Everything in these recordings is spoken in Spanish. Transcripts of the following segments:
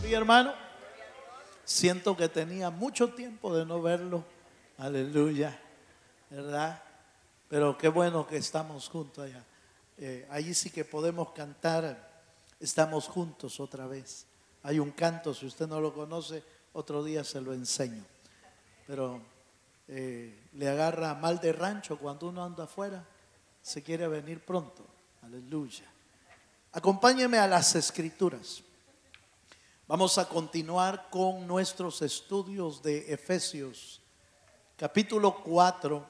Mi hermano, siento que tenía mucho tiempo de no verlo. Aleluya, ¿verdad? Pero qué bueno que estamos juntos allá. Allí sí que podemos cantar. Estamos juntos otra vez. Hay un canto, si usted no lo conoce, otro día se lo enseño. Pero le agarra mal de rancho cuando uno anda afuera. Se quiere venir pronto. Aleluya. Acompáñeme a las Escrituras. Vamos a continuar con nuestros estudios de Efesios, capítulo 4.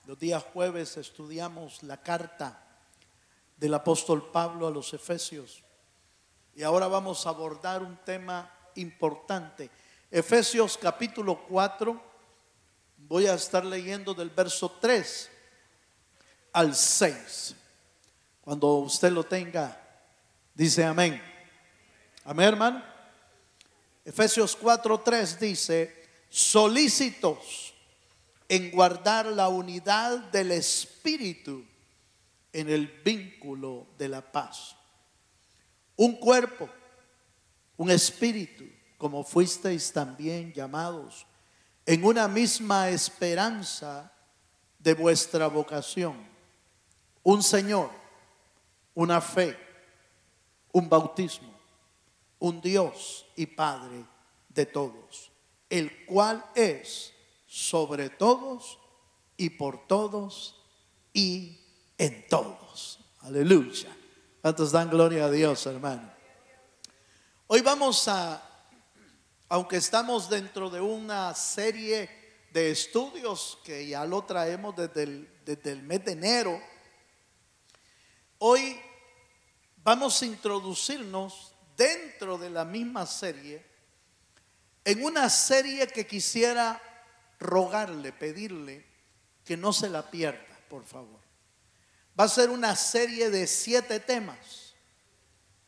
Los días jueves estudiamos la carta del apóstol Pablo a los Efesios. Y ahora vamos a abordar un tema importante. Efesios capítulo 4, voy a estar leyendo del verso 3 al 6. Cuando usted lo tenga, dice amén. Amén, hermano. Efesios 4:3 dice: solícitos en guardar la unidad del Espíritu en el vínculo de la paz. Un cuerpo, un espíritu, como fuisteis también llamados, en una misma esperanza de vuestra vocación. Un Señor, una fe, un bautismo, un Dios y Padre de todos, el cual es sobre todos y por todos y en todos. Aleluya. ¿Cuántos dan gloria a Dios, hermano? Hoy vamos aunque estamos dentro de una serie de estudios que ya lo traemos desde el mes de enero, hoy vamos a introducirnos dentro de la misma serie, en una serie que quisiera rogarle, pedirle que no se la pierda, por favor. Va a ser una serie de 7 temas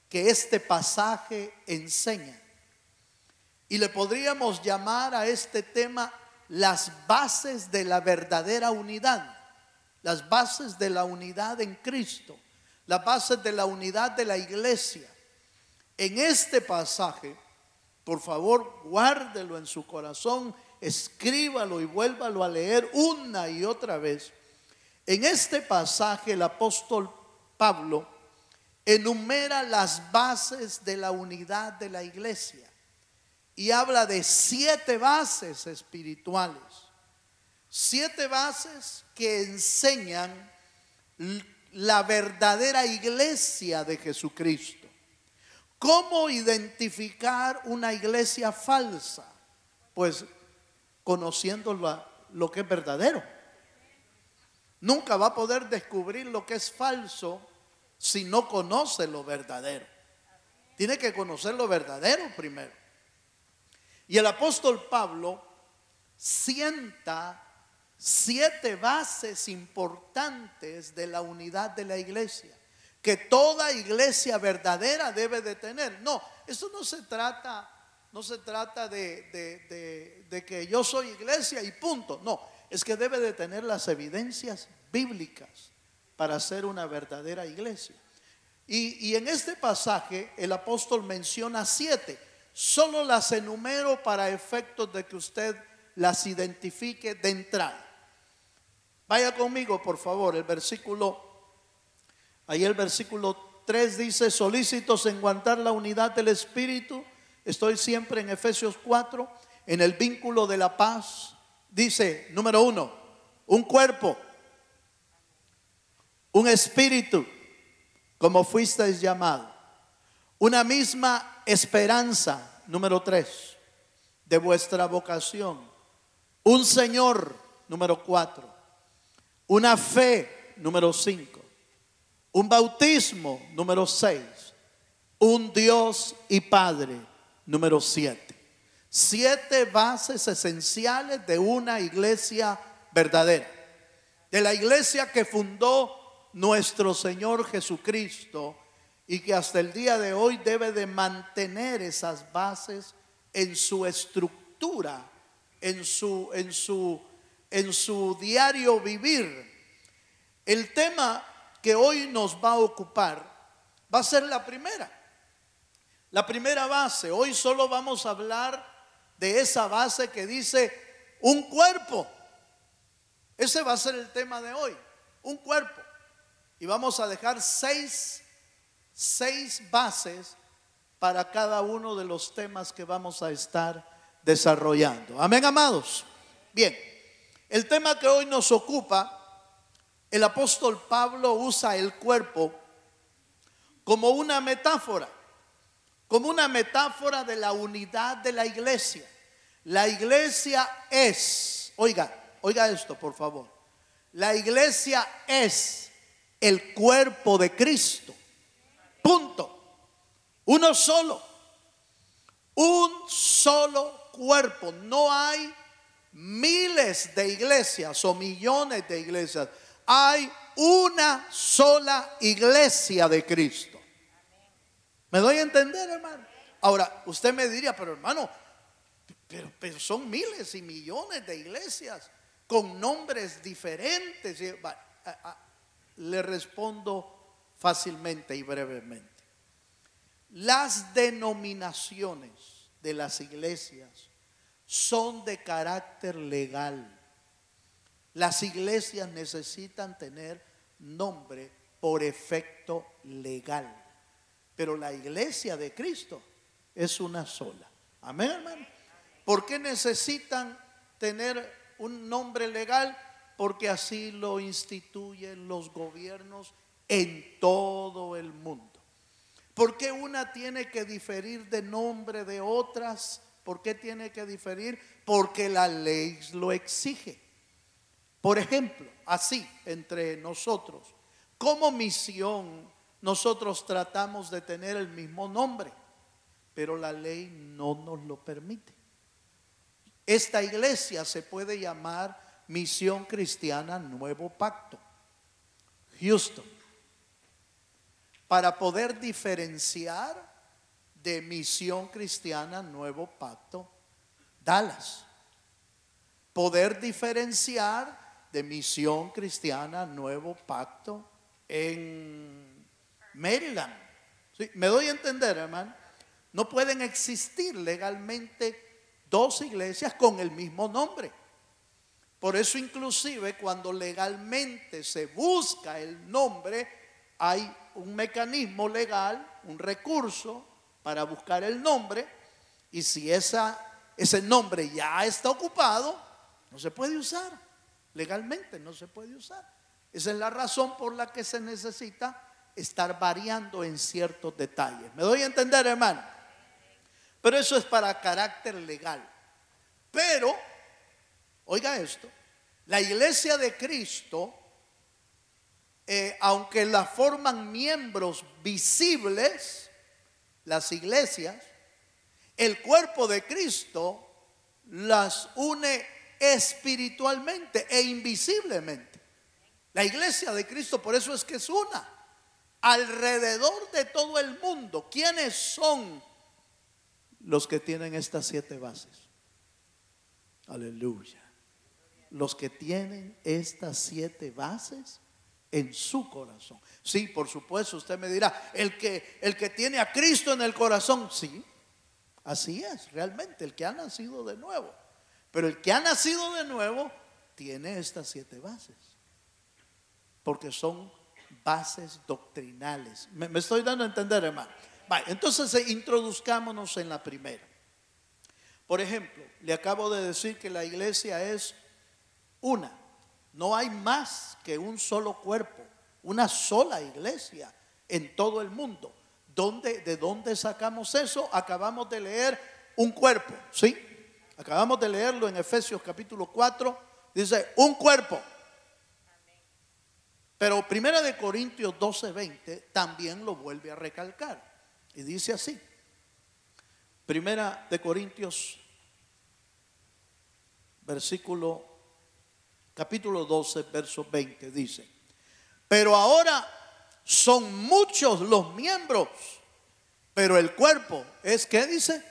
que este pasaje enseña. Y le podríamos llamar a este tema las bases de la verdadera unidad, las bases de la unidad en Cristo, las bases de la unidad de la iglesia. En este pasaje, por favor, guárdelo en su corazón, escríbalo y vuélvalo a leer una y otra vez. En este pasaje el apóstol Pablo enumera las bases de la unidad de la iglesia y habla de 7 bases espirituales, 7 bases que enseñan la verdadera iglesia de Jesucristo. ¿Cómo identificar una iglesia falsa? Pues conociendo lo que es verdadero. Nunca va a poder descubrir lo que es falso si no conoce lo verdadero. Tiene que conocer lo verdadero primero. Y el apóstol Pablo sienta 7 bases importantes de la unidad de la iglesia, que toda iglesia verdadera debe de tener. No, eso no se trata de que yo soy iglesia y punto. No, es que debe de tener las evidencias bíblicas para ser una verdadera iglesia. Y en este pasaje el apóstol menciona 7. Solo las enumero para efectos de que usted las identifique de entrada. Vaya conmigo, por favor, el versículo 3 dice: solícitos en guardar la unidad del Espíritu. Estoy siempre en Efesios 4, en el vínculo de la paz. Dice, número 1, un cuerpo, un espíritu, como fuisteis llamados, una misma esperanza, número 3, de vuestra vocación, un Señor, número 4, una fe, número 5, un bautismo, número 6, un Dios y Padre, número 7. 7 bases esenciales de una iglesia verdadera, de la iglesia que fundó nuestro Señor Jesucristo y que hasta el día de hoy debe de mantener esas bases en su estructura, en su diario vivir. El tema que hoy nos va a ocupar va a ser la primera. La primera base, hoy solo vamos a hablar de esa base que dice un cuerpo. Ese va a ser el tema de hoy, un cuerpo. Y vamos a dejar seis bases para cada uno de los temas que vamos a estar desarrollando. Amén, amados. Bien, el tema que hoy nos ocupa, el apóstol Pablo usa el cuerpo como una metáfora de la unidad de la iglesia. La iglesia es, oiga esto por favor, la iglesia es el cuerpo de Cristo. Punto. Uno solo. Un solo cuerpo. No hay miles de iglesias o millones de iglesias. Hay una sola iglesia de Cristo. ¿Me doy a entender, hermano? Ahora, usted me diría, pero hermano, pero son miles y millones de iglesias con nombres diferentes. Le respondo fácilmente y brevemente. Las denominaciones de las iglesias son de carácter legal. Las iglesias necesitan tener nombre por efecto legal. Pero la iglesia de Cristo es una sola. Amén, hermano. ¿Por qué necesitan tener un nombre legal? Porque así lo instituyen los gobiernos en todo el mundo. ¿Por qué una tiene que diferir de nombre de otras? ¿Por qué tiene que diferir? Porque la ley lo exige. Por ejemplo, así entre nosotros, como misión, nosotros tratamos de tener el mismo nombre, pero la ley no nos lo permite. Esta iglesia se puede llamar Misión Cristiana Nuevo Pacto, Houston. Para poder diferenciar de Misión Cristiana Nuevo Pacto, Dallas. Poder diferenciar de Misión Cristiana Nuevo Pacto en Maryland. ¿Sí? ¿Me doy a entender, hermano? No pueden existir legalmente dos iglesias con el mismo nombre. Por eso inclusive cuando legalmente se busca el nombre, hay un mecanismo legal, un recurso para buscar el nombre, y si ese nombre ya está ocupado, no se puede usar, legalmente no se puede usar. Esa es la razón por la que se necesita estar variando en ciertos detalles. ¿Me doy a entender, hermano? Pero eso es para carácter legal. Pero, oiga esto, la iglesia de Cristo, aunque la forman miembros visibles, las iglesias, el cuerpo de Cristo las une espiritualmente e invisiblemente. La iglesia de Cristo por eso es que es una. Alrededor de todo el mundo, ¿quiénes son los que tienen estas 7 bases? Aleluya. Los que tienen estas 7 bases en su corazón. Sí, por supuesto, usted me dirá, el que tiene a Cristo en el corazón, sí, así es, realmente, el que ha nacido de nuevo. Pero el que ha nacido de nuevo tiene estas 7 bases, porque son bases doctrinales. ¿Me estoy dando a entender, hermano? Vale, entonces introduzcámonos en la primera. Por ejemplo, le acabo de decir que la iglesia es una. No hay más que un solo cuerpo, una sola iglesia en todo el mundo. ¿De dónde sacamos eso? Acabamos de leer un cuerpo, ¿sí? Acabamos de leerlo en Efesios capítulo 4. Dice, un cuerpo. Pero 1 Corintios 12:20 también lo vuelve a recalcar. Y dice así. 1 Corintios capítulo 12, verso 20 dice: pero ahora son muchos los miembros, pero el cuerpo es, ¿qué dice?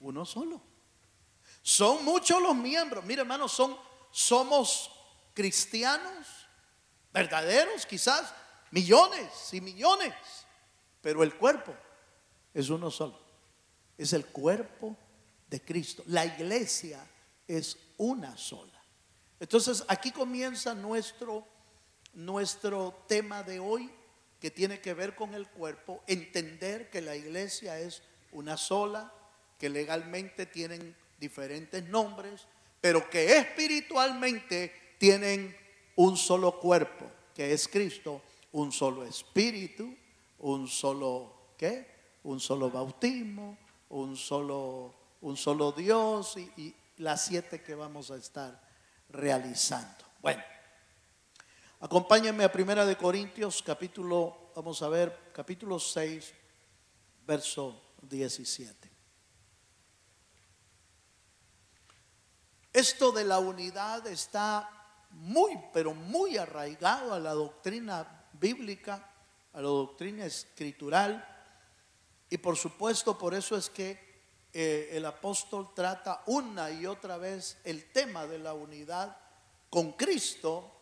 Uno solo. Son muchos los miembros. Mira, hermanos, somos cristianos verdaderos, quizás millones y millones, pero el cuerpo es uno solo. Es el cuerpo de Cristo. La iglesia es una sola. Entonces aquí comienza nuestro tema de hoy, que tiene que ver con el cuerpo. Entender que la iglesia es una sola, que legalmente tienen diferentes nombres, pero que espiritualmente tienen un solo cuerpo, que es Cristo, un solo espíritu, un solo ¿qué? Un solo bautismo, un solo Dios y las 7 que vamos a estar realizando. Bueno, acompáñenme a Primera de Corintios, vamos a ver, capítulo 6, verso 17. Esto de la unidad está muy, pero muy arraigado a la doctrina bíblica, a la doctrina escritural. Y por supuesto, por eso es que el apóstol trata una y otra vez el tema de la unidad con Cristo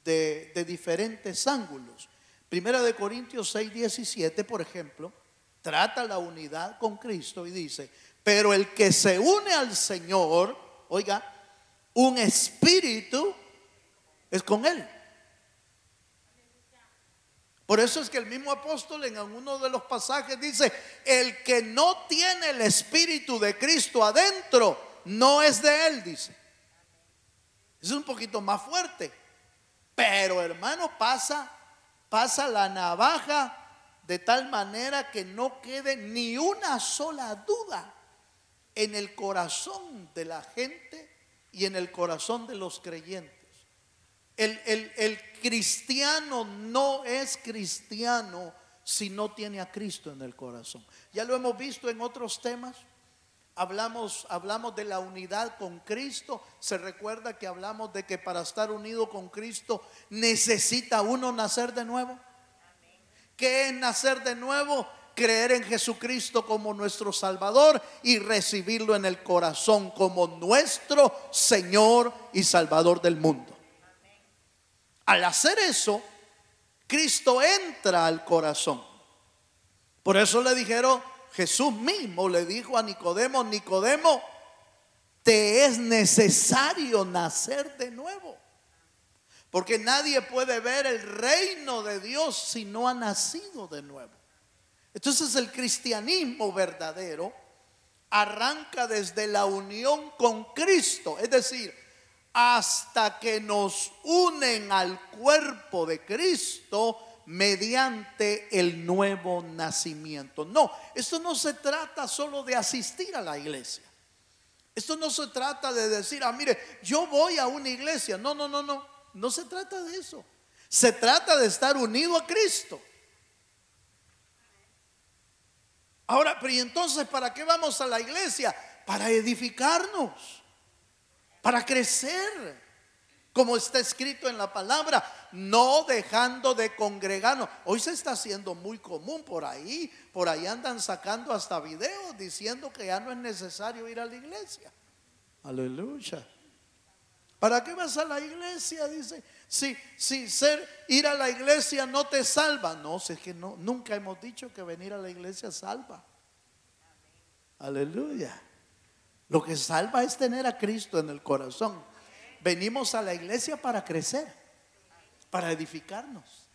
de diferentes ángulos. Primera de Corintios 6:17, por ejemplo, trata la unidad con Cristo y dice: pero el que se une al Señor, oiga, un espíritu es con él. Por eso es que el mismo apóstol en uno de los pasajes dice: el que no tiene el espíritu de Cristo adentro no es de él, dice. Es un poquito más fuerte, pero hermano, pasa la navaja de tal manera que no quede ni una sola duda en el corazón de la gente y en el corazón de los creyentes. El cristiano no es cristiano si no tiene a Cristo en el corazón. Ya lo hemos visto en otros temas. Hablamos de la unidad con Cristo. Se recuerda que hablamos de que para estar unido con Cristo necesita uno nacer de nuevo. ¿Qué es nacer de nuevo? Creer en Jesucristo como nuestro Salvador y recibirlo en el corazón como nuestro Señor y Salvador del mundo. Al hacer eso, Cristo entra al corazón. Por eso le dijeron, Jesús mismo le dijo a Nicodemo: Nicodemo, te es necesario nacer de nuevo, porque nadie puede ver el reino de Dios si no ha nacido de nuevo. Entonces el cristianismo verdadero arranca desde la unión con Cristo, es decir, hasta que nos unen al cuerpo de Cristo mediante el nuevo nacimiento. No, esto no se trata solo de asistir a la iglesia. Esto no se trata de decir: mire, yo voy a una iglesia. No se trata de eso. Se trata de estar unido a Cristo. Ahora, pero ¿y entonces para qué vamos a la iglesia? Para edificarnos, para crecer, como está escrito en la palabra, no dejando de congregarnos. Hoy se está haciendo muy común por ahí andan sacando hasta videos diciendo que ya no es necesario ir a la iglesia. Aleluya. ¿Para qué vas a la iglesia? Dice, si ir a la iglesia no te salva. No, es que no, nunca hemos dicho que venir a la iglesia salva. Aleluya. Lo que salva es tener a Cristo en el corazón. Venimos a la iglesia para crecer, para edificarnos,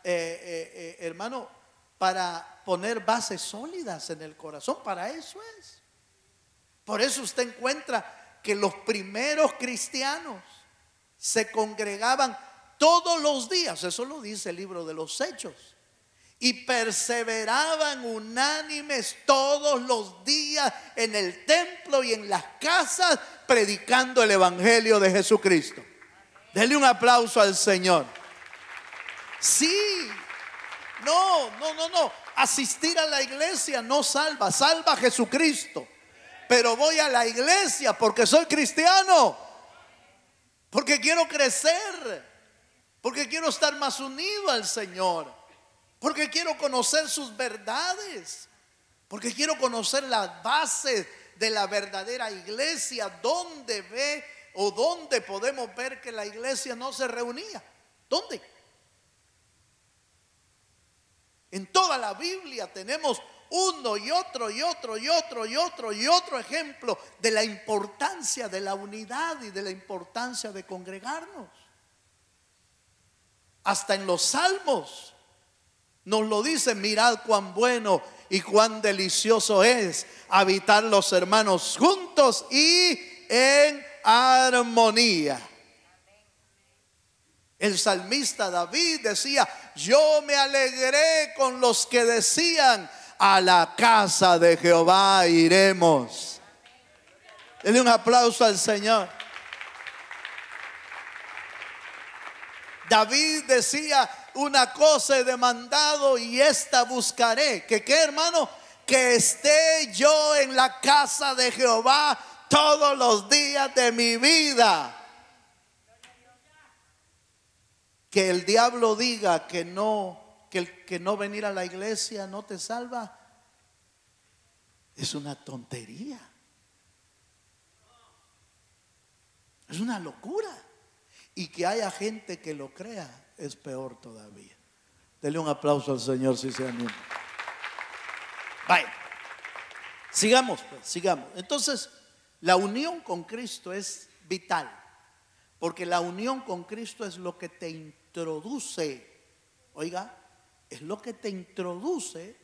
hermano, para poner bases sólidas en el corazón. Para eso es. Por eso usted encuentra que los primeros cristianos se congregaban todos los días, eso lo dice el libro de los Hechos, y perseveraban unánimes todos los días en el templo y en las casas, predicando el evangelio de Jesucristo. Denle un aplauso al Señor. Sí, no. Asistir a la iglesia no salva, salva a Jesucristo. Pero voy a la iglesia porque soy cristiano, porque quiero crecer, porque quiero estar más unido al Señor, porque quiero conocer sus verdades, porque quiero conocer las bases de la verdadera iglesia. ¿Dónde ve o dónde podemos ver que la iglesia no se reunía? ¿Dónde? En toda la Biblia tenemos uno y otro y otro y otro y otro y otro ejemplo de la importancia de la unidad y de la importancia de congregarnos. Hasta en los salmos nos lo dice: mirad cuán bueno y cuán delicioso es habitar los hermanos juntos y en armonía. El salmista David decía: yo me alegré con los que decían, a la casa de Jehová iremos. Denle un aplauso al Señor. David decía: una cosa he demandado y esta buscaré. ¿Que qué, hermano? Que esté yo en la casa de Jehová todos los días de mi vida. Que el diablo diga que el no venir a la iglesia no te salva, es una tontería. Es una locura. Y que haya gente que lo crea es peor todavía. Dele un aplauso al Señor si se anima. Vaya, sigamos pues, sigamos. Entonces, la unión con Cristo es vital, porque la unión con Cristo es lo que te introduce, oiga, es lo que te introduce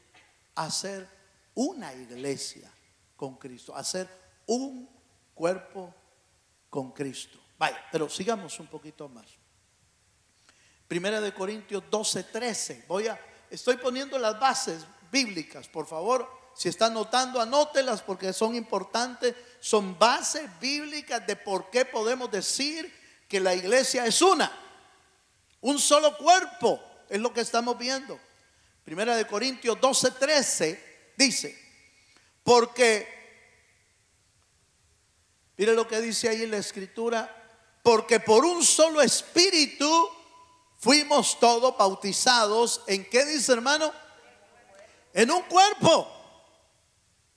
a ser una iglesia con Cristo, a ser un cuerpo con Cristo. Vaya, pero sigamos un poquito más. Primera de Corintios 12:13. Estoy poniendo las bases bíblicas, por favor. Si está anotando, anótelas porque son importantes. Son bases bíblicas de por qué podemos decir que la iglesia es un solo cuerpo. Es lo que estamos viendo. Primera de Corintios 12:13 dice: porque, mire lo que dice ahí en la escritura, porque por un solo espíritu fuimos todos bautizados. ¿En qué dice, hermano? En un cuerpo.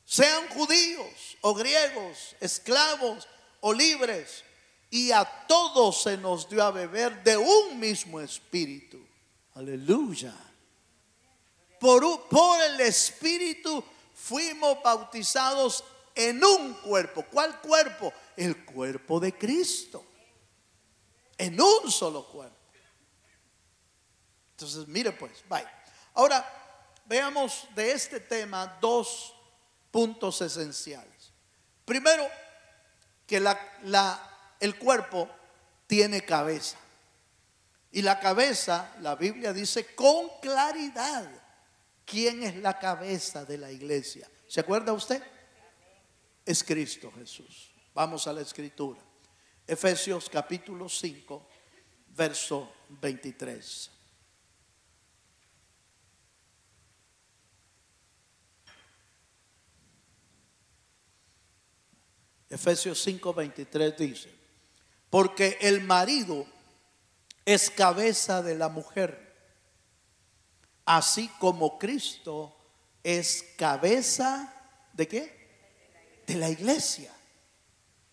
Sean judíos o griegos, esclavos o libres, y a todos se nos dio a beber de un mismo espíritu. Aleluya. Por el espíritu fuimos bautizados en un cuerpo. ¿Cuál cuerpo? El cuerpo de Cristo. En un solo cuerpo. Entonces, mire pues, vaya. Ahora, veamos de este tema dos puntos esenciales. Primero, que el cuerpo tiene cabeza. Y la cabeza, la Biblia dice con claridad quién es la cabeza de la iglesia. ¿Se acuerda usted? Es Cristo Jesús. Vamos a la escritura. Efesios capítulo 5, verso 23. Efesios 5:23 dice: porque el marido es cabeza de la mujer, así como Cristo es cabeza ¿de qué? De la iglesia,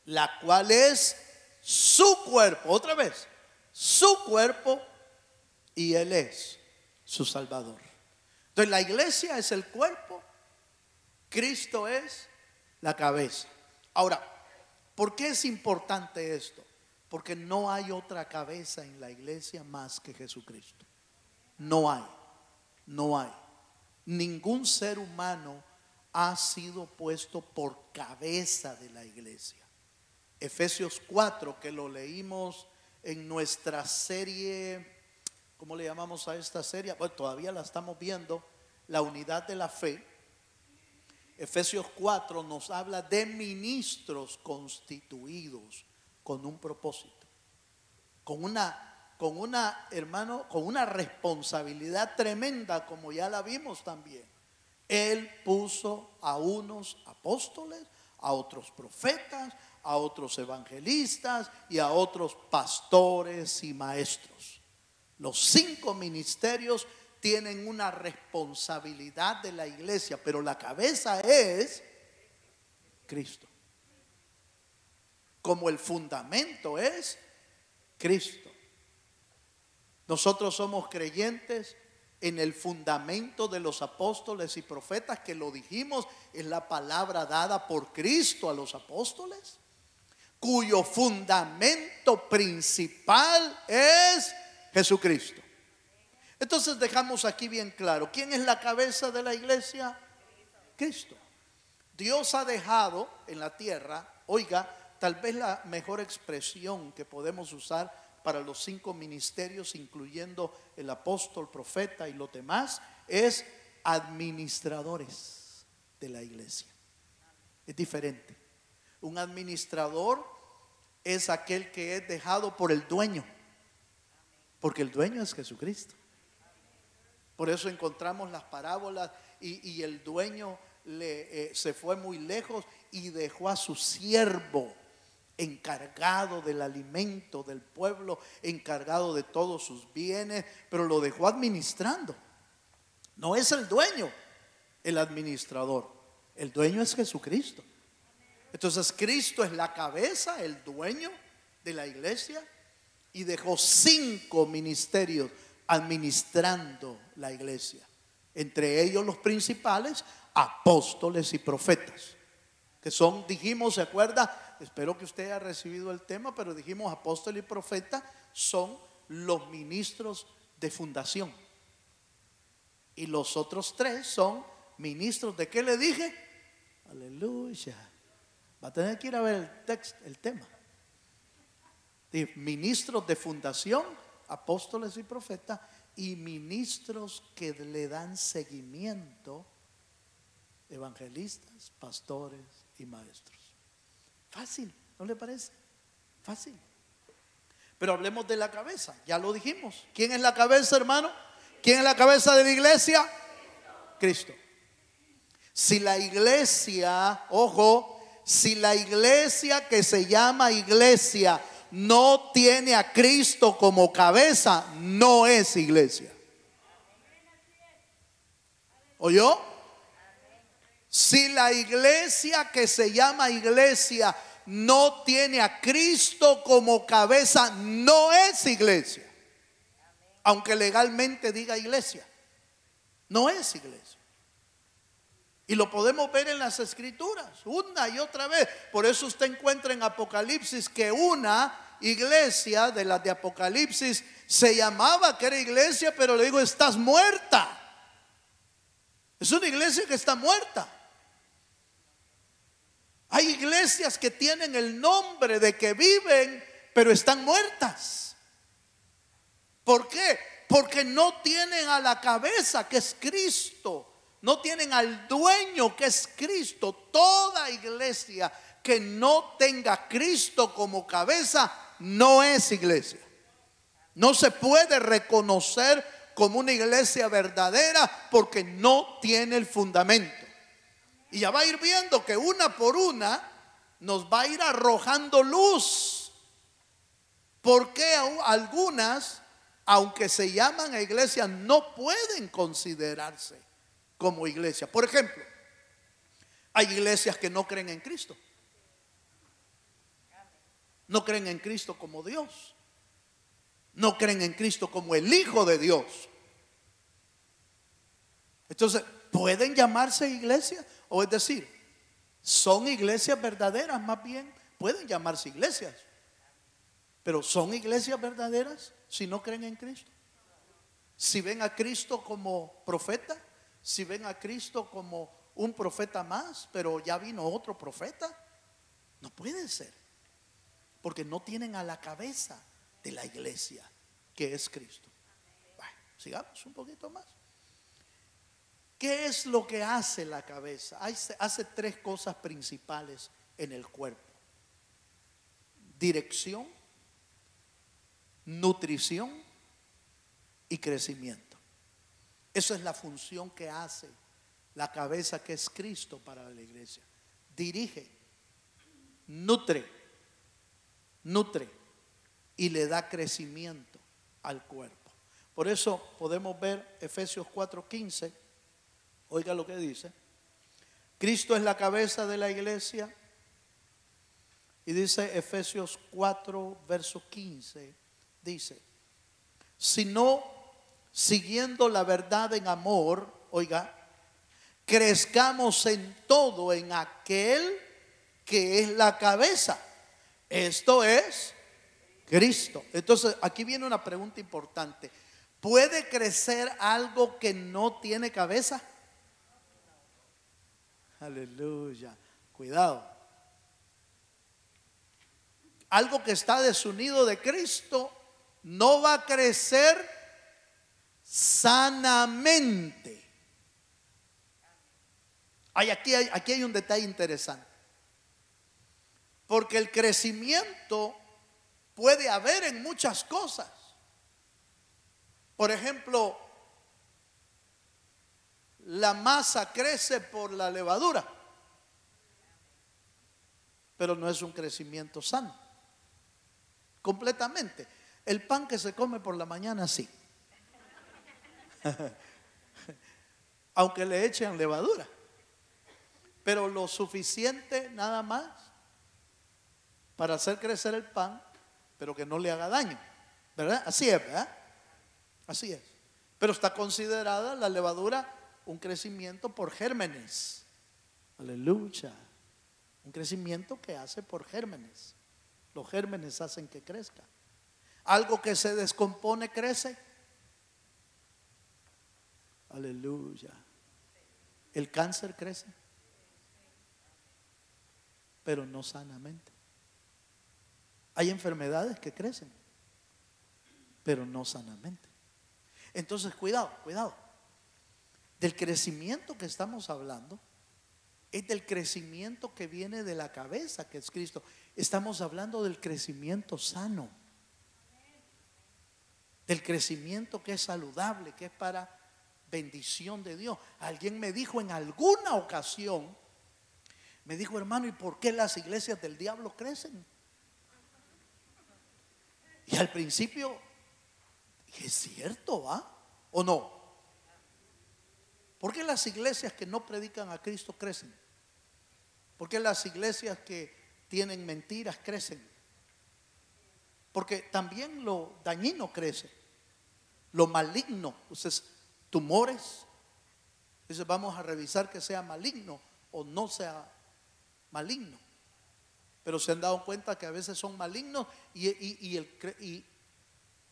la cual es su cuerpo. Otra vez, su cuerpo, y Él es su Salvador. Entonces la iglesia es el cuerpo, Cristo es la cabeza. Ahora, ¿por qué es importante esto? Porque no hay otra cabeza en la iglesia más que Jesucristo. No hay. Ningún ser humano ha sido puesto por cabeza de la iglesia. Efesios 4, que lo leímos en nuestra serie, ¿cómo le llamamos a esta serie? Bueno, todavía la estamos viendo, la unidad de la fe. Efesios 4 nos habla de ministros constituidos con un propósito, con una responsabilidad tremenda, como ya la vimos también. Él puso a unos apóstoles, a otros profetas, a otros evangelistas y a otros pastores y maestros. Los 5 ministerios tienen una responsabilidad de la iglesia, pero la cabeza es Cristo. Como el fundamento es Cristo. Nosotros somos creyentes en el fundamento de los apóstoles y profetas, que lo dijimos, es la palabra dada por Cristo a los apóstoles, cuyo fundamento principal es Jesucristo. Entonces dejamos aquí bien claro, ¿quién es la cabeza de la iglesia? Cristo. Dios ha dejado en la tierra, oiga, tal vez la mejor expresión que podemos usar para los 5 ministerios, incluyendo el apóstol, profeta y los demás, es administradores de la iglesia. Es diferente. Un administrador es aquel que es dejado por el dueño, porque el dueño es Jesucristo. Por eso encontramos las parábolas y el dueño se fue muy lejos y dejó a su siervo encargado del alimento del pueblo, encargado de todos sus bienes, pero lo dejó administrando. No es el dueño el administrador, el dueño es Jesucristo. Entonces Cristo es la cabeza, el dueño de la iglesia, y dejó 5 ministerios administrando la iglesia, entre ellos los principales, apóstoles y profetas, que son, dijimos, ¿se acuerda? Espero que usted haya recibido el tema, pero dijimos apóstol y profeta son los ministros de fundación, y los otros 3 son ministros de, ¿qué le dije? Aleluya. Va a tener que ir a ver el texto, el tema. Ministros de fundación, apóstoles y profetas, y ministros que le dan seguimiento, evangelistas, pastores y maestros. Fácil, ¿no le parece? Fácil. Pero hablemos de la cabeza, ya lo dijimos. ¿Quién es la cabeza, hermano? ¿Quién es la cabeza de la iglesia? Cristo. Si la iglesia, ojo, si la iglesia que se llama iglesia no tiene a Cristo como cabeza, no es iglesia. ¿Oyó? Si la iglesia que se llama iglesia no tiene a Cristo como cabeza, no es iglesia. Aunque legalmente diga iglesia, no es iglesia. Y lo podemos ver en las escrituras una y otra vez. Por eso usted encuentra en Apocalipsis que una iglesia de las de Apocalipsis se llamaba que era iglesia, pero le digo, estás muerta. Es una iglesia que está muerta. Hay iglesias que tienen el nombre de que viven, pero están muertas. ¿Por qué? Porque no tienen a la cabeza, que es Cristo. No tienen al dueño, que es Cristo. Toda iglesia que no tenga a Cristo como cabeza no es iglesia. No se puede reconocer como una iglesia verdadera porque no tiene el fundamento. Y ya va a ir viendo que una por una nos va a ir arrojando luz. Porque algunas, aunque se llaman a iglesia, no pueden considerarse como iglesia. Por ejemplo, hay iglesias que no creen en Cristo. No creen en Cristo como Dios. No creen en Cristo como el Hijo de Dios. Entonces, ¿pueden llamarse iglesia? O es decir, son iglesias verdaderas, más bien, pueden llamarse iglesias. Pero ¿son iglesias verdaderas si no creen en Cristo? Si ven a Cristo como profeta, si ven a Cristo como un profeta más, pero ya vino otro profeta, no puede ser. Porque no tienen a la cabeza de la iglesia, que es Cristo. Bueno, sigamos un poquito más. ¿Qué es lo que hace la cabeza? Hace 3 cosas principales en el cuerpo: dirección, nutrición y crecimiento. Esa es la función que hace la cabeza, que es Cristo, para la iglesia. Dirige, nutre y le da crecimiento al cuerpo. Por eso podemos ver Efesios 4:15. Oiga lo que dice. Cristo es la cabeza de la iglesia. Y dice Efesios 4, verso 15. Dice: si siguiendo la verdad en amor, oiga, crezcamos en todo en aquel que es la cabeza. Esto es Cristo. Entonces, aquí viene una pregunta importante. ¿Puede crecer algo que no tiene cabeza? Aleluya. Cuidado. Algo que está desunido de Cristo no va a crecer sanamente. Aquí hay un detalle interesante. Porque el crecimiento puede haber en muchas cosas. Por ejemplo, la masa crece por la levadura, pero no es un crecimiento sano. Completamente. El pan que se come por la mañana, sí. Aunque le echen levadura. Pero lo suficiente nada más para hacer crecer el pan, pero que no le haga daño. ¿Verdad? Así es, ¿verdad? Así es. Pero está considerada la levadura un crecimiento por gérmenes. Aleluya. Un crecimiento que hace por gérmenes. Los gérmenes hacen que crezca. Algo que se descompone crece. Aleluya. El cáncer crece, pero no sanamente. Hay enfermedades que crecen, pero no sanamente. Entonces, cuidado. Del crecimiento que estamos hablando es del crecimiento que viene de la cabeza, que es Cristo. Estamos hablando del crecimiento sano, del crecimiento que es saludable, que es para bendición de Dios. Alguien me dijo en alguna ocasión, me dijo: hermano, ¿y por qué las iglesias del diablo crecen? Y al principio dije: ¿es cierto, va? ¿O no? ¿Por qué las iglesias que no predican a Cristo crecen? ¿Por qué las iglesias que tienen mentiras crecen? Porque también lo dañino crece, lo maligno. Entonces, tumores, entonces vamos a revisar que sea maligno o no sea maligno. Pero se han dado cuenta que a veces son malignos y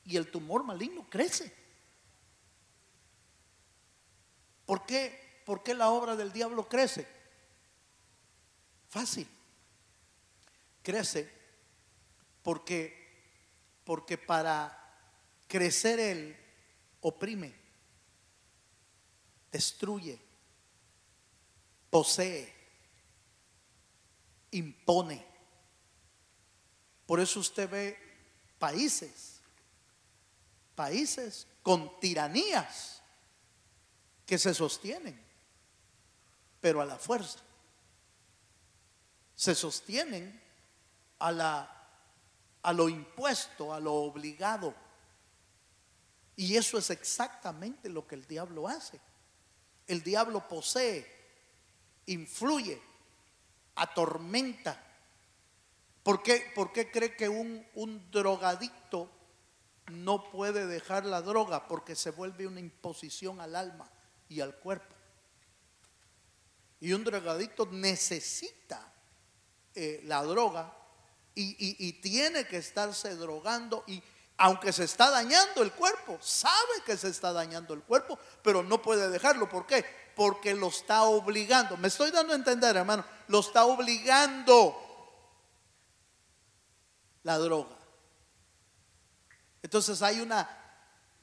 el tumor maligno crece. ¿Por qué la obra del diablo crece? Fácil. Crece porque para crecer él oprime, destruye, posee, impone. Por eso usted ve países con tiranías que se sostienen, pero a la fuerza. Se sostienen a lo impuesto, a lo obligado. Y eso es exactamente lo que el diablo hace. El diablo posee, influye, atormenta. ¿Por qué cree que un drogadicto no puede dejar la droga? Porque se vuelve una imposición al alma y al cuerpo. Y un drogadicto necesita la droga y tiene que estarse drogando, y aunque se está dañando el cuerpo, sabe que se está dañando el cuerpo, pero no puede dejarlo. ¿Por qué? Porque lo está obligando. Me estoy dando a entender, hermano. Lo está obligando la droga. Entonces hay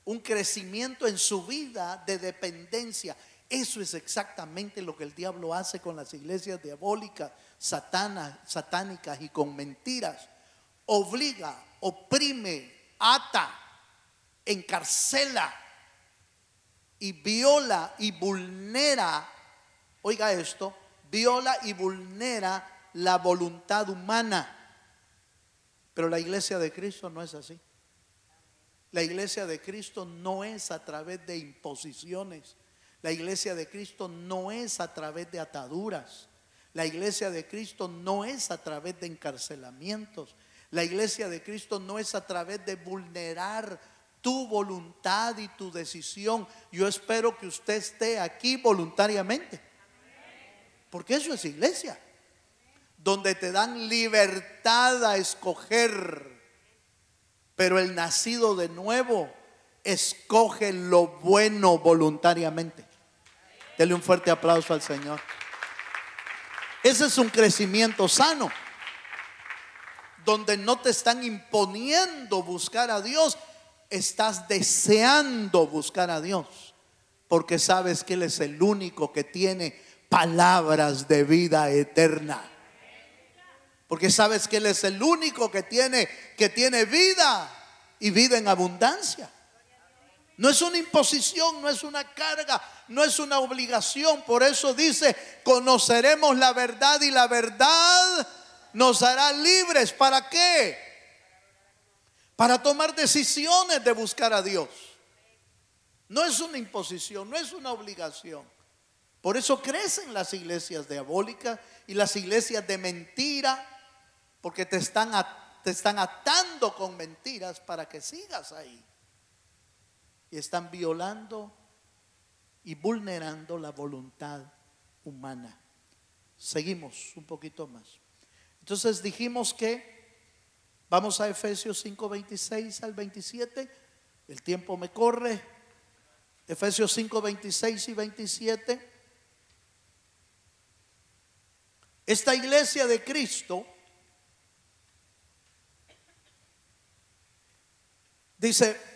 un crecimiento en su vida de dependencia. Eso es exactamente lo que el diablo hace con las iglesias diabólicas, satánicas y con mentiras. Obliga, oprime, ata, encarcela y viola y vulnera. Oiga esto: viola y vulnera la voluntad humana. Pero la iglesia de Cristo no es así. La iglesia de Cristo no es a través de imposiciones. La iglesia de Cristo no es a través de ataduras. La iglesia de Cristo no es a través de encarcelamientos. La iglesia de Cristo no es a través de vulnerar tu voluntad y tu decisión. Yo espero que usted esté aquí voluntariamente, porque eso es iglesia, donde te dan libertad a escoger. Pero el nacido de nuevo escoge lo bueno voluntariamente. Dele un fuerte aplauso al Señor. Ese es un crecimiento sano, donde no te están imponiendo buscar a Dios, estás deseando buscar a Dios, porque sabes que Él es el único que tiene palabras de vida eterna. Porque sabes que Él es el único que tiene vida, y vida en abundancia. No es una imposición, no es una carga, no es una obligación. Por eso dice: conoceremos la verdad y la verdad nos hará libres. ¿Para qué? Para tomar decisiones de buscar a Dios. No es una imposición, no es una obligación. Por eso crecen las iglesias diabólicas y las iglesias de mentira, porque te están atando con mentiras para que sigas ahí. Y están violando y vulnerando la voluntad humana. Seguimos un poquito más. Entonces dijimos que vamos a Efesios 5:26 al 27. El tiempo me corre. Efesios 5:26 y 27. Esta iglesia de Cristo dice,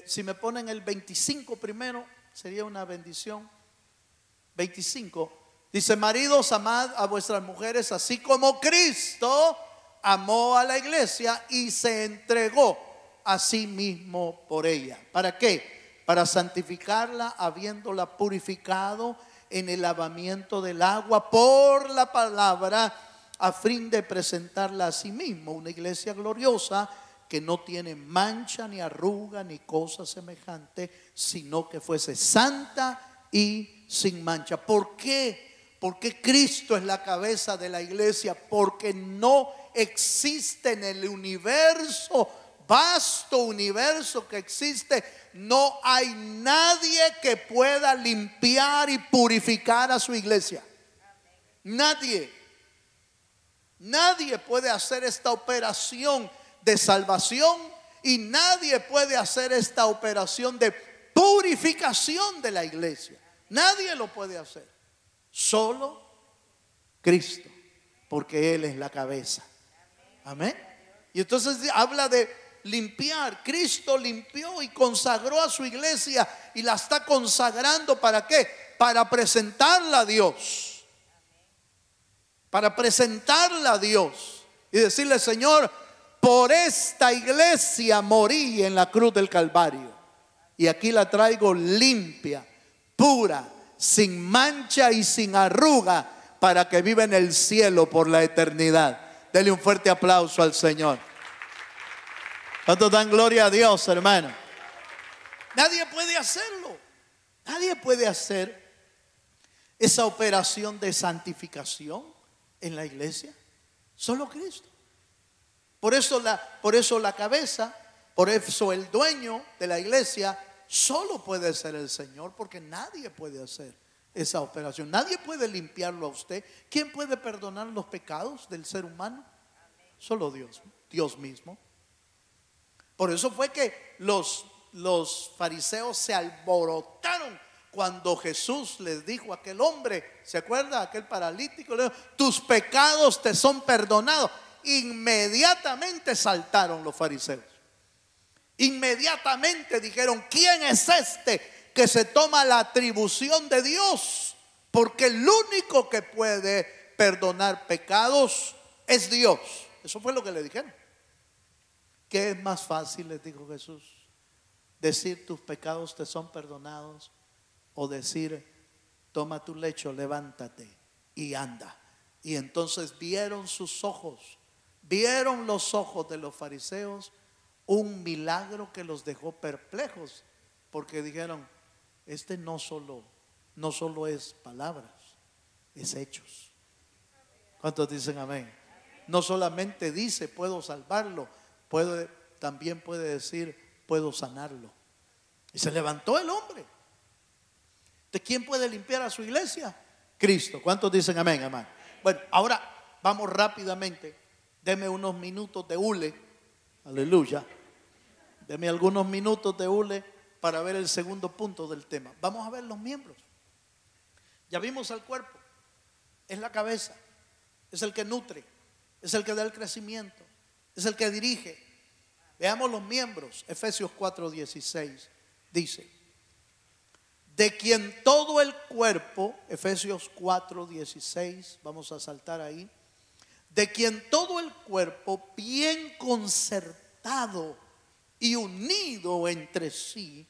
si me ponen el 25 primero, sería una bendición. 25 dice: maridos, amad a vuestras mujeres así como Cristo amó a la iglesia y se entregó a sí mismo por ella. ¿Para qué? Para santificarla, habiéndola purificado en el lavamiento del agua por la palabra, a fin de presentarla a sí mismo una iglesia gloriosa, que no tiene mancha ni arruga ni cosa semejante, sino que fuese santa y sin mancha. ¿Por qué? Porque Cristo es la cabeza de la iglesia. Porque no existe en el universo, vasto universo que existe, no hay nadie que pueda limpiar y purificar a su iglesia. Nadie puede hacer esta operación de salvación, y nadie puede hacer esta operación de purificación de la iglesia. Nadie lo puede hacer, solo Cristo, porque Él es la cabeza. Amén. Y entonces habla de limpiar. Cristo limpió y consagró a su iglesia, y la está consagrando. ¿Para qué? Para presentarla a Dios. Para presentarla a Dios y decirle: Señor, por esta iglesia morí en la cruz del Calvario, y aquí la traigo limpia, pura, sin mancha y sin arruga, para que viva en el cielo por la eternidad. Dele un fuerte aplauso al Señor. ¿Cuántos dan gloria a Dios, hermano? Nadie puede hacerlo. Nadie puede hacer esa operación de santificación en la iglesia. Solo Cristo. Por eso la cabeza, por eso el dueño de la iglesia solo puede ser el Señor, porque nadie puede hacer esa operación. Nadie puede limpiarlo a usted. ¿Quién puede perdonar los pecados del ser humano? Solo Dios, Dios mismo. Por eso fue que los fariseos se alborotaron cuando Jesús les dijo a aquel hombre, ¿se acuerda? Aquel paralítico, le dijo: tus pecados te son perdonados. Inmediatamente saltaron los fariseos. Inmediatamente dijeron: ¿quién es este que se toma la atribución de Dios? Porque el único que puede perdonar pecados es Dios. Eso fue lo que le dijeron. ¿Qué es más fácil, les dijo Jesús? Decir: tus pecados te son perdonados, o decir: toma tu lecho, levántate y anda. Y entonces vieron sus ojos, vieron los ojos de los fariseos un milagro que los dejó perplejos, porque dijeron: este no solo es palabras, es hechos. ¿Cuántos dicen amén? No solamente dice: puedo salvarlo, también puede decir: puedo sanarlo. Y se levantó el hombre. ¿De quién puede limpiar a su iglesia? Cristo. ¿Cuántos dicen amén, hermano? Bueno, ahora vamos rápidamente. Deme unos minutos de hule. Aleluya. Deme algunos minutos de hule para ver el segundo punto del tema. Vamos a ver los miembros. Ya vimos al cuerpo. Es la cabeza. Es el que nutre. Es el que da el crecimiento. Es el que dirige. Veamos los miembros. Efesios 4:16 dice: de quien todo el cuerpo, Efesios 4:16, vamos a saltar ahí, de quien todo el cuerpo, bien concertado y unido entre sí,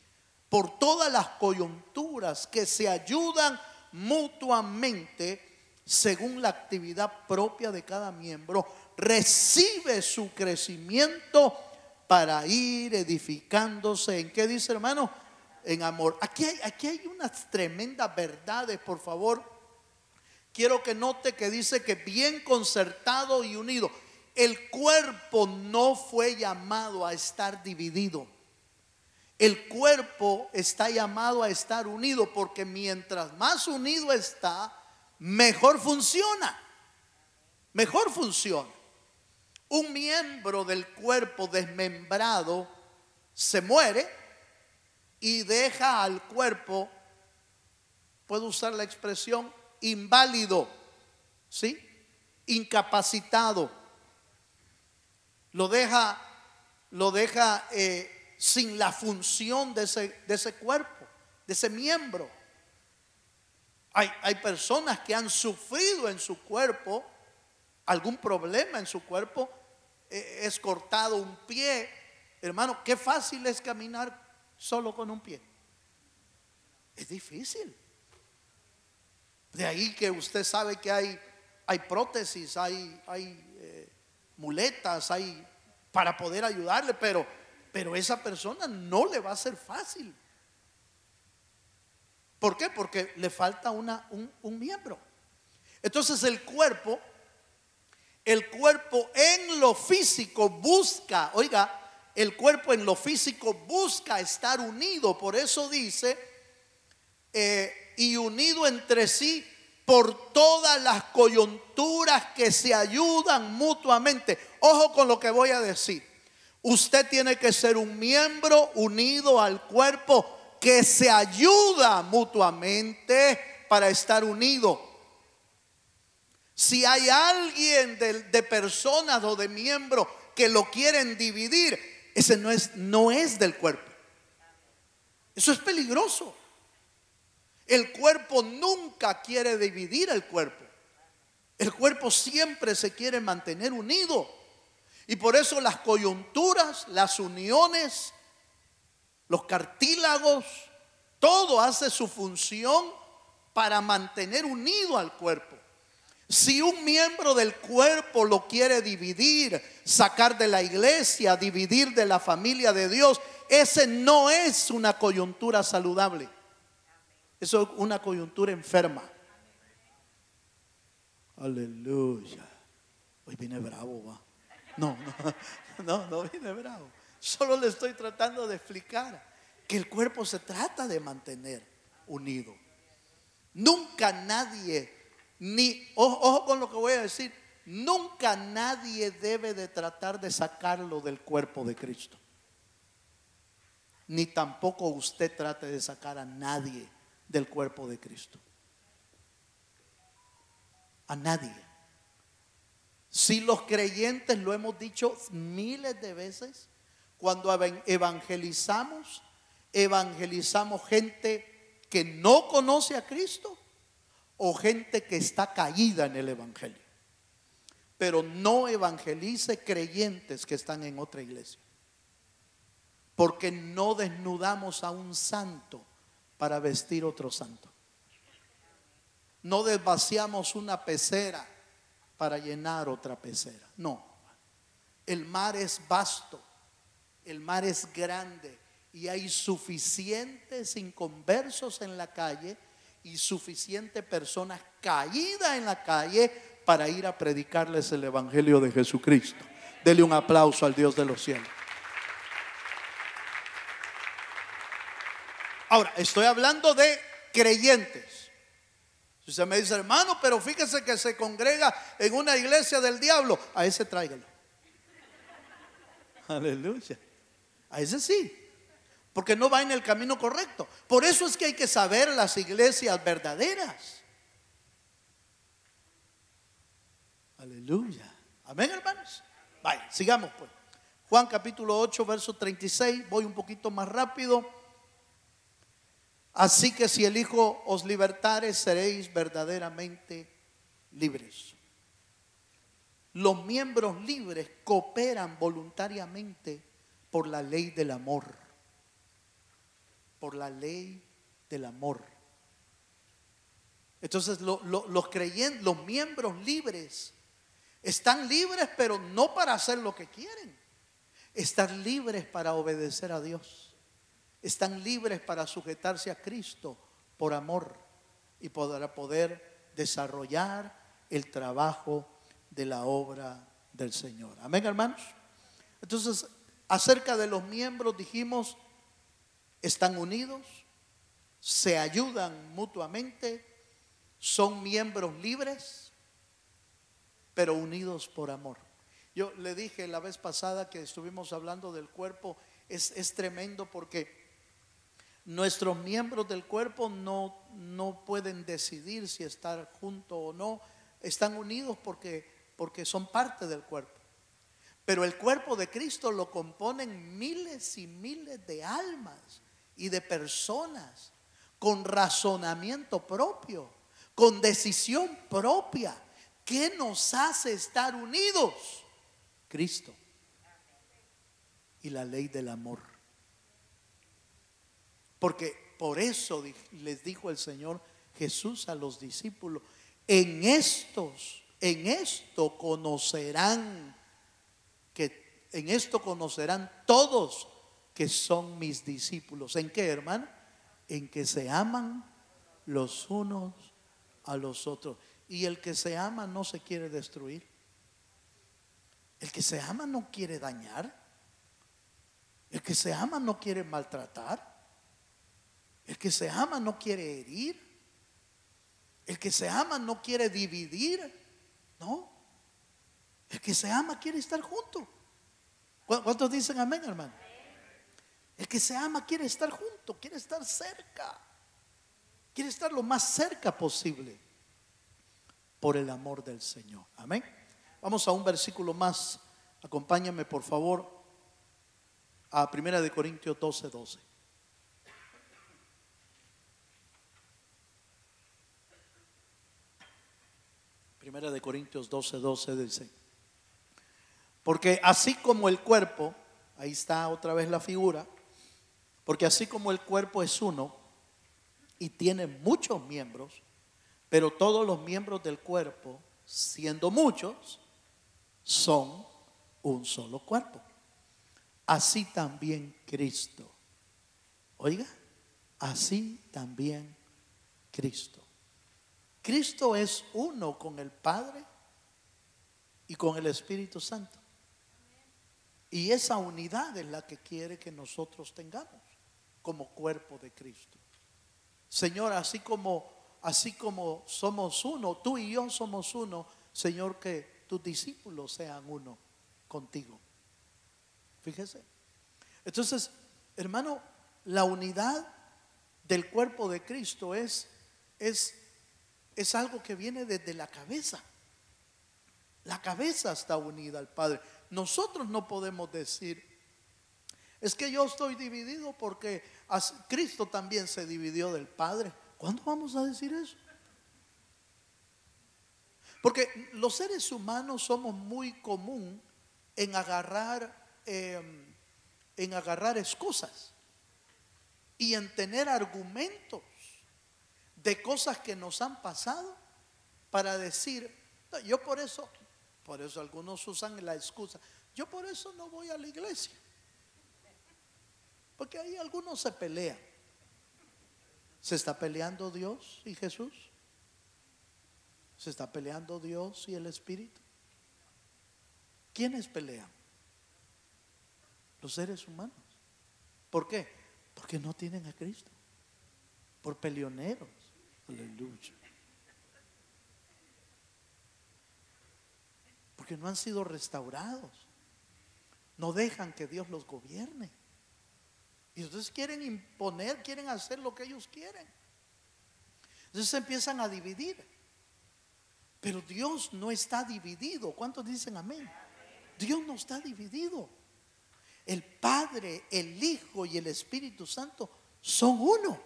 por todas las coyunturas que se ayudan mutuamente según la actividad propia de cada miembro, recibe su crecimiento para ir edificándose. ¿En qué dice, hermano? En amor. Aquí hay unas tremendas verdades, por favor. Quiero que note que dice que bien concertado y unido. El cuerpo no fue llamado a estar dividido. El cuerpo está llamado a estar unido, porque mientras más unido está, mejor funciona. Mejor funciona. Un miembro del cuerpo desmembrado se muere y deja al cuerpo, puedo usar la expresión, inválido, ¿sí? Incapacitado. Lo deja sin la función de ese cuerpo, de ese miembro. Hay personas que han sufrido en su cuerpo algún problema en su cuerpo, es cortado un pie. Hermano, qué fácil es caminar solo con un pie. Es difícil. De ahí que usted sabe que hay prótesis, hay muletas, hay para poder ayudarle, pero esa persona no le va a ser fácil. ¿Por qué? Porque le falta un miembro. Entonces el cuerpo en lo físico busca, oiga, el cuerpo en lo físico busca estar unido. Por eso dice, y unido entre sí por todas las coyunturas que se ayudan mutuamente. Ojo con lo que voy a decir. Usted tiene que ser un miembro unido al cuerpo que se ayuda mutuamente para estar unido. Si hay alguien de personas o de miembros que lo quieren dividir, ese no es del cuerpo. Eso es peligroso. El cuerpo nunca quiere dividir el cuerpo. El cuerpo siempre se quiere mantener unido. Y por eso las coyunturas, las uniones, los cartílagos, todo hace su función para mantener unido al cuerpo. Si un miembro del cuerpo lo quiere dividir, sacar de la iglesia, dividir de la familia de Dios, ese no es una coyuntura saludable. Eso es una coyuntura enferma. Aleluya. Hoy vine bravo, va. No vine bravo. Solo le estoy tratando de explicar que el cuerpo se trata de mantener unido. Nunca nadie, ojo con lo que voy a decir, nunca nadie debe de tratar de sacarlo del cuerpo de Cristo. Ni tampoco usted trate de sacar a nadie del cuerpo de Cristo. A nadie. Si los creyentes, lo hemos dicho miles de veces, cuando evangelizamos gente que no conoce a Cristo o gente que está caída en el evangelio. Pero no evangelice creyentes que están en otra iglesia, porque no desnudamos a un santo para vestir otro santo. No desvaciamos una pecera para llenar otra pecera. No. El mar es vasto, el mar es grande, y hay suficientes inconversos en la calle y suficientes personas caídas en la calle para ir a predicarles el evangelio de Jesucristo. Dele un aplauso al Dios de los cielos. Ahora, estoy hablando de creyentes. Si usted me dice, hermano, pero fíjese que se congrega en una iglesia del diablo, a ese tráigalo. Aleluya. A ese sí, porque no va en el camino correcto. Por eso es que hay que saber las iglesias verdaderas. Aleluya. Amén, hermanos. Vaya, sigamos pues. Juan capítulo 8, verso 36. Voy un poquito más rápido. Así que si el Hijo os libertare, seréis verdaderamente libres. Los miembros libres cooperan voluntariamente por la ley del amor. Por la ley del amor. Entonces los creyentes, los miembros libres, están libres, pero no para hacer lo que quieren. Están libres para obedecer a Dios. Están libres para sujetarse a Cristo por amor y para poder desarrollar el trabajo de la obra del Señor. Amén, hermanos. Entonces, acerca de los miembros dijimos, están unidos, se ayudan mutuamente, son miembros libres, pero unidos por amor. Yo le dije la vez pasada que estuvimos hablando del cuerpo, es tremendo porque nuestros miembros del cuerpo no pueden decidir si estar juntos o no. Están unidos porque son parte del cuerpo. Pero el cuerpo de Cristo lo componen miles y miles de almas y de personas con razonamiento propio, con decisión propia. ¿Qué nos hace estar unidos? Cristo y la ley del amor. Porque por eso les dijo el Señor Jesús a los discípulos: en esto conocerán todos que son mis discípulos. ¿En qué, hermano? En que se aman los unos a los otros. Y el que se ama no se quiere destruir. El que se ama no quiere dañar. El que se ama no quiere maltratar. El que se ama no quiere herir. El que se ama no quiere dividir. No. El que se ama quiere estar junto. ¿Cuántos dicen amén, hermano? El que se ama quiere estar junto, quiere estar cerca. Quiere estar lo más cerca posible por el amor del Señor. Amén. Vamos a un versículo más. Acompáñame por favor a 1 Corintios 12:12. Primera de Corintios 12:12 dice: porque así como el cuerpo, ahí está otra vez la figura, porque así como el cuerpo es uno y tiene muchos miembros, pero todos los miembros del cuerpo, siendo muchos, son un solo cuerpo. Así también Cristo. Oiga, así también Cristo. Cristo es uno con el Padre y con el Espíritu Santo. Y esa unidad es la que quiere que nosotros tengamos como cuerpo de Cristo. Señor, así como somos uno, tú y yo somos uno, Señor, que tus discípulos sean uno contigo. Fíjese. Entonces, hermano, la unidad del cuerpo de Cristo es algo que viene desde la cabeza. La cabeza está unida al Padre. Nosotros no podemos decir: es que yo estoy dividido porque Cristo también se dividió del Padre. ¿Cuándo vamos a decir eso? Porque los seres humanos somos muy común en agarrar excusas y en tener argumentos de cosas que nos han pasado para decir: no, yo por eso algunos usan la excusa, yo por eso no voy a la iglesia, porque ahí algunos se pelean. ¿Se está peleando Dios y Jesús? ¿Se está peleando Dios y el Espíritu? ¿Quiénes pelean? Los seres humanos. ¿Por qué? Porque no tienen a Cristo. por peleoneros. Aleluya. Porque no han sido restaurados. No dejan que Dios los gobierne. Y entonces quieren imponer, quieren hacer lo que ellos quieren. Entonces se empiezan a dividir. Pero Dios no está dividido. ¿Cuántos dicen amén? Dios no está dividido. El Padre, el Hijo y el Espíritu Santo son uno.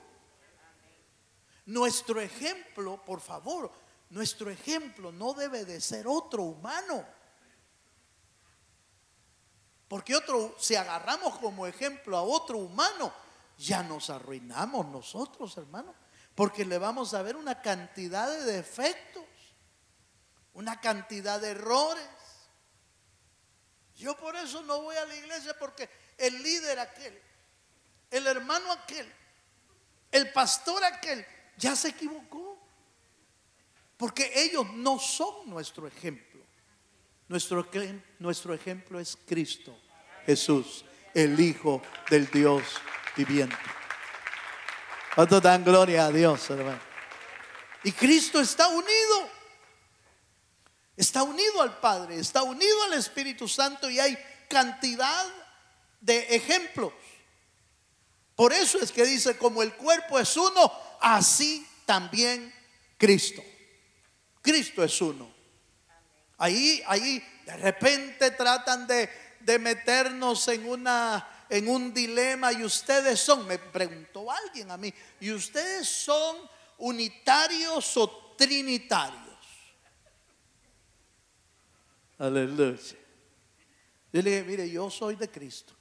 Nuestro ejemplo, por favor, nuestro ejemplo no debe de ser otro humano. Porque si agarramos como ejemplo a otro humano, ya nos arruinamos nosotros, hermano. Porque le vamos a ver una cantidad de defectos, una cantidad de errores. Yo por eso no voy a la iglesia, porque el líder aquel, el hermano aquel, el pastor aquel, ya se equivocó. Porque ellos no son nuestro ejemplo. Nuestro ejemplo es Cristo Jesús, el Hijo del Dios viviente. ¿Cuánto dan gloria a Dios, hermano? Y Cristo está unido. Está unido al Padre, está unido al Espíritu Santo, y hay cantidad de ejemplos. Por eso es que dice: como el cuerpo es uno, así también Cristo. Cristo es uno. Ahí de repente tratan de meternos en un dilema. Y ustedes son, me preguntó alguien a mí, ¿y ustedes son unitarios o trinitarios? Aleluya. Yo le dije: mire, yo soy de Cristo.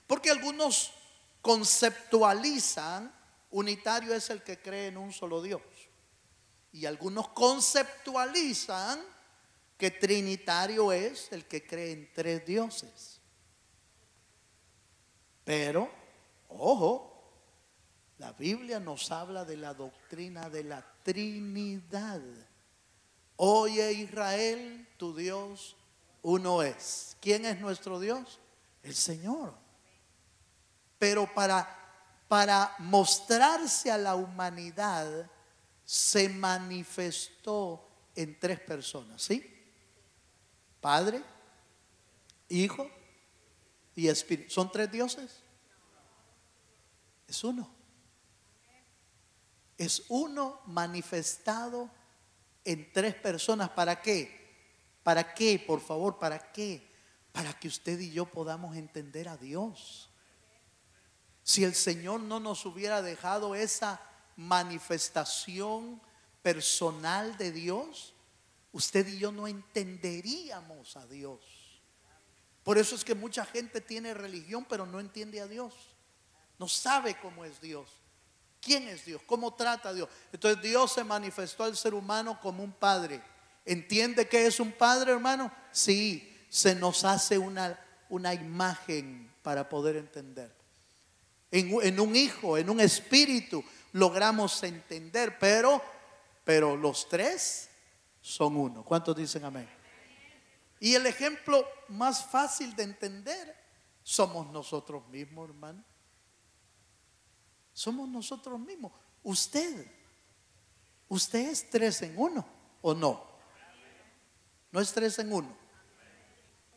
Porque algunos conceptualizan, unitario es el que cree en un solo Dios. Y algunos conceptualizan que trinitario es el que cree en tres dioses. Pero, ojo, la Biblia nos habla de la doctrina de la Trinidad. Oye, Israel, tu Dios uno es. ¿Quién es nuestro Dios? El Señor. Pero para mostrarse a la humanidad, se manifestó en tres personas, ¿sí? Padre, Hijo y Espíritu. ¿Son tres dioses? Es uno. Es uno manifestado en tres personas. ¿Para qué? ¿Para qué? Por favor, ¿para qué? Para que usted y yo podamos entender a Dios. Si el Señor no nos hubiera dejado esa manifestación personal de Dios, usted y yo no entenderíamos a Dios. Por eso es que mucha gente tiene religión, pero no entiende a Dios. No sabe cómo es Dios. ¿Quién es Dios? ¿Cómo trata a Dios? Entonces Dios se manifestó al ser humano como un padre. ¿Entiende qué es un padre, hermano? Sí, se nos hace una imagen para poder entender. En un hijo, en un espíritu logramos entender, pero los tres son uno. ¿Cuántos dicen amén? Y el ejemplo más fácil de entender somos nosotros mismos, hermano. Somos nosotros mismos. Usted es tres en uno, ¿o no? No es tres en uno.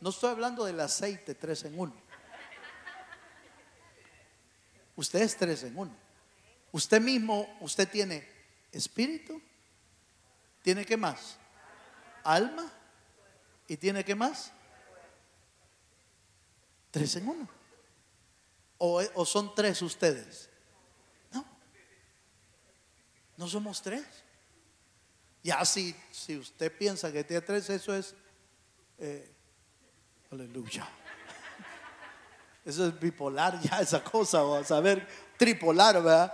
No estoy hablando del aceite tres en uno. Usted es tres en uno. Usted mismo, usted tiene espíritu, tiene ¿qué más? Alma, y tiene ¿qué más? Tres en uno. ¿O son tres ustedes? No, no somos tres. Ya si usted piensa que tiene tres, eso es aleluya. Eso es bipolar ya, esa cosa, o a saber, tripolar, ¿verdad?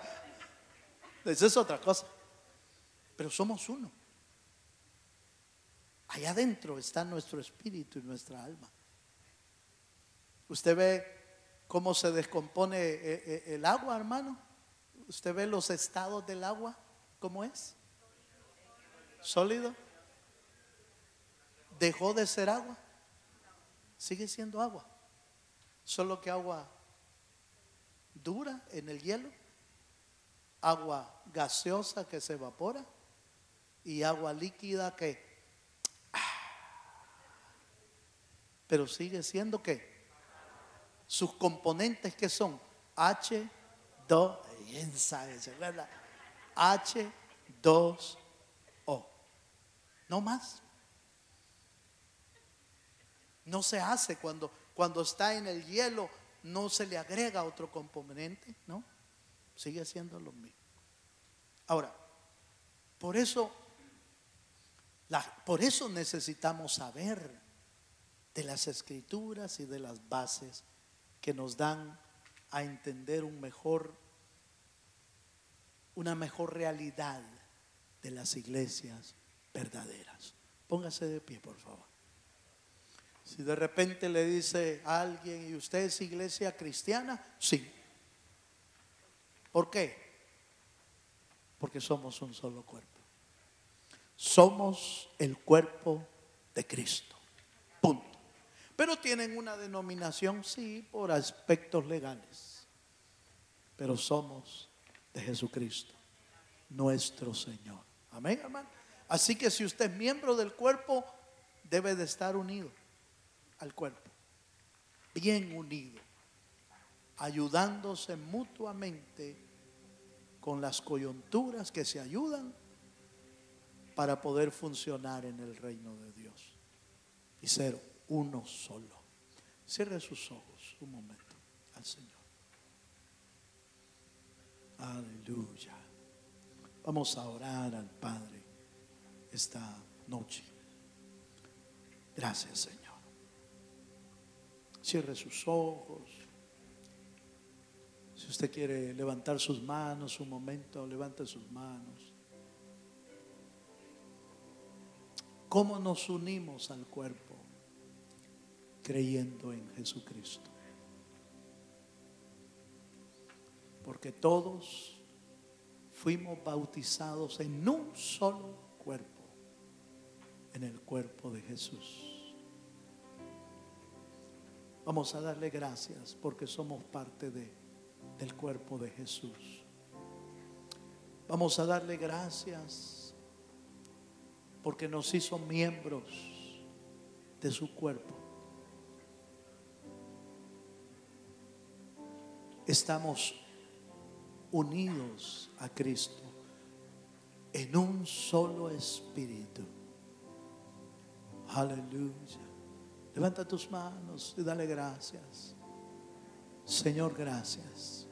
Esa es otra cosa. Pero somos uno. Allá adentro está nuestro espíritu y nuestra alma. Usted ve cómo se descompone el agua, hermano. Usted ve los estados del agua, ¿cómo es? Sólido. Dejó de ser agua. Sigue siendo agua. Solo que agua dura en el hielo. agua gaseosa que se evapora y agua líquida que, pero sigue siendo que sus componentes que son H2, ¿verdad? H2O, no más. No se hace cuando está en el hielo, no se le agrega otro componente, ¿no? Sigue siendo lo mismo. Ahora, por eso necesitamos saber de las escrituras y de las bases que nos dan a entender una mejor realidad de las iglesias verdaderas. Póngase de pie, por favor. Si de repente le dice a alguien: ¿y usted es iglesia cristiana? Sí. ¿Por qué? Porque somos un solo cuerpo. Somos el cuerpo de Cristo. Punto. Pero tienen una denominación, sí, por aspectos legales. Pero somos de Jesucristo, nuestro Señor. Amén, hermano. Así que si usted es miembro del cuerpo, debe de estar unido al cuerpo, bien unido, ayudándose mutuamente con las coyunturas que se ayudan para poder funcionar en el reino de Dios y ser uno solo. Cierre sus ojos un momento al Señor. Aleluya. Vamos a orar al Padre esta noche. Gracias, Señor. Cierre sus ojos. Si usted quiere levantar sus manos un momento, levante sus manos. ¿Cómo nos unimos al cuerpo? Creyendo en Jesucristo. Porque todos fuimos bautizados en un solo cuerpo, en el cuerpo de Jesús. Vamos a darle gracias porque somos parte del cuerpo de Jesús. Vamos a darle gracias porque nos hizo miembros de su cuerpo. Estamos unidos a Cristo en un solo espíritu. Aleluya. Levanta tus manos y dale gracias. Señor, gracias.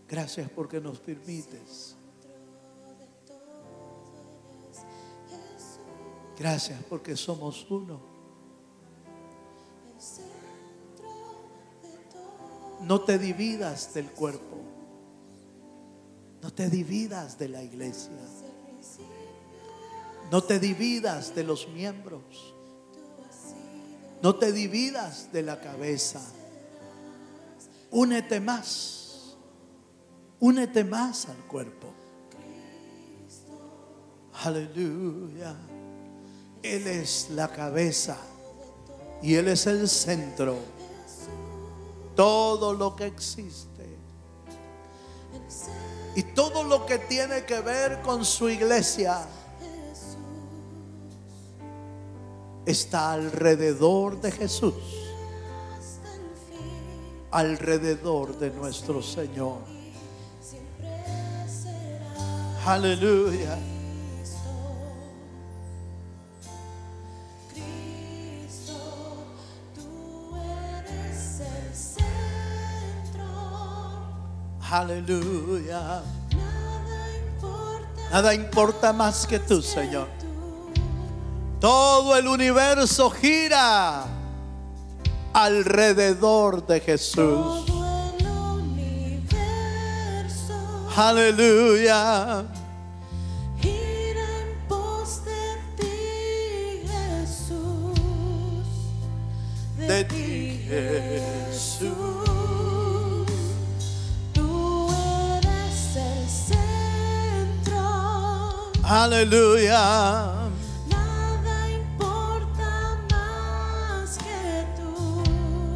Gracias porque nos permites. Gracias porque somos uno. No te dividas del cuerpo. No te dividas de la iglesia. No te dividas de los miembros. No te dividas de la cabeza. Únete más. Únete más al cuerpo. Aleluya. Él es la cabeza y Él es el centro. Todo lo que existe y todo lo que tiene que ver con su iglesia está alrededor de Jesús, alrededor de nuestro Señor. Aleluya. Aleluya. Nada importa más que tú, Señor. Todo el universo gira alrededor de Jesús. Aleluya. Gira en pos de ti, Jesús. De ti, Jesús. Tú eres el centro. Aleluya.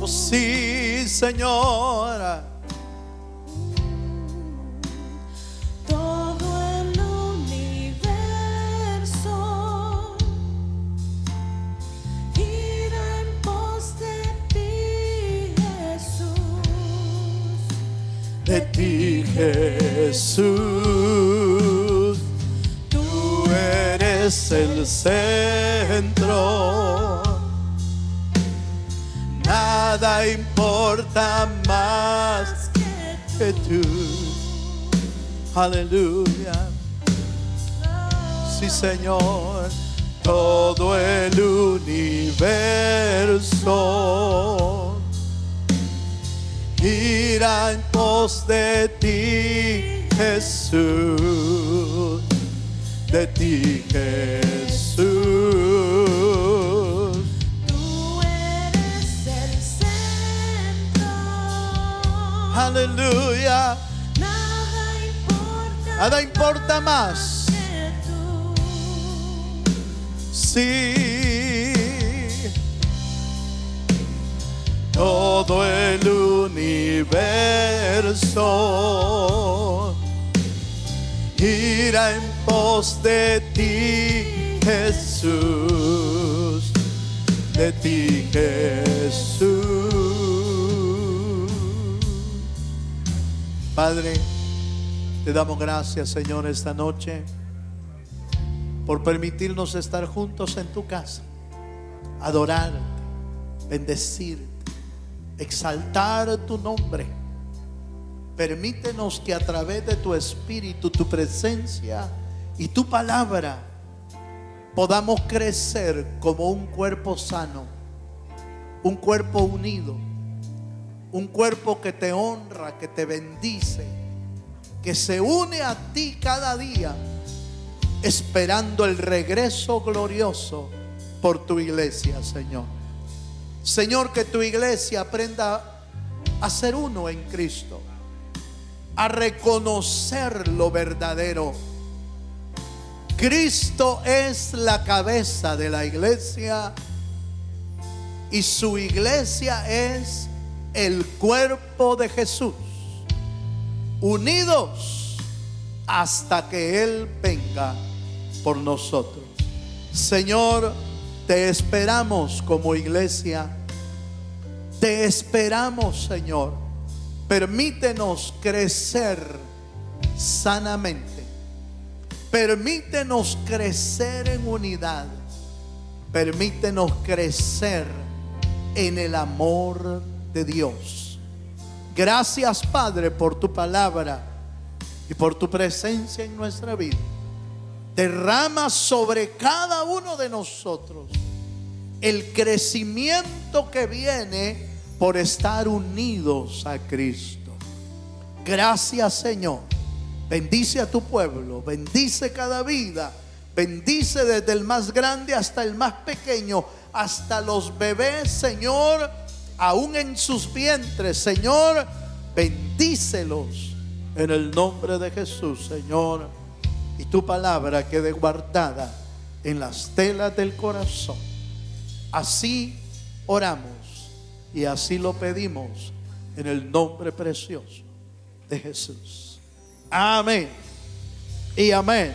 Sí, Señora. Jesús, tú eres el centro. Nada importa más que tú. Aleluya. Sí, Señor. Todo el universo gira en pos de ti, Jesús. De ti, Jesús. Tú eres el centro. Aleluya. Nada importa más. Sí, todo el universo gira en pos de ti, Jesús, de ti, Jesús. Padre, te damos gracias, Señor, esta noche por permitirnos estar juntos en tu casa, adorarte, bendecirte, exaltar tu nombre. Permítenos que a través de tu espíritu, tu presencia y tu palabra podamos crecer como un cuerpo sano, un cuerpo unido, un cuerpo que te honra, que te bendice, que se une a ti cada día, esperando el regreso glorioso por tu iglesia, Señor. Señor, que tu iglesia aprenda a ser uno en Cristo, a reconocer lo verdadero. Cristo es la cabeza de la iglesia y su iglesia es el cuerpo de Jesús, unidos hasta que Él venga por nosotros. Señor, te esperamos como iglesia. Te esperamos, Señor. Permítenos crecer sanamente. Permítenos crecer en unidad. Permítenos crecer en el amor de Dios. Gracias, Padre, por tu palabra y por tu presencia en nuestra vida. Derrama sobre cada uno de nosotros el crecimiento que viene por estar unidos a Cristo. Gracias, Señor. Bendice a tu pueblo, bendice cada vida, bendice desde el más grande hasta el más pequeño, hasta los bebés, Señor, aún en sus vientres, Señor, bendícelos en el nombre de Jesús, Señor. Y tu palabra quede guardada en las telas del corazón. Así oramos y así lo pedimos en el nombre precioso de Jesús. Amén y amén.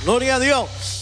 Gloria a Dios.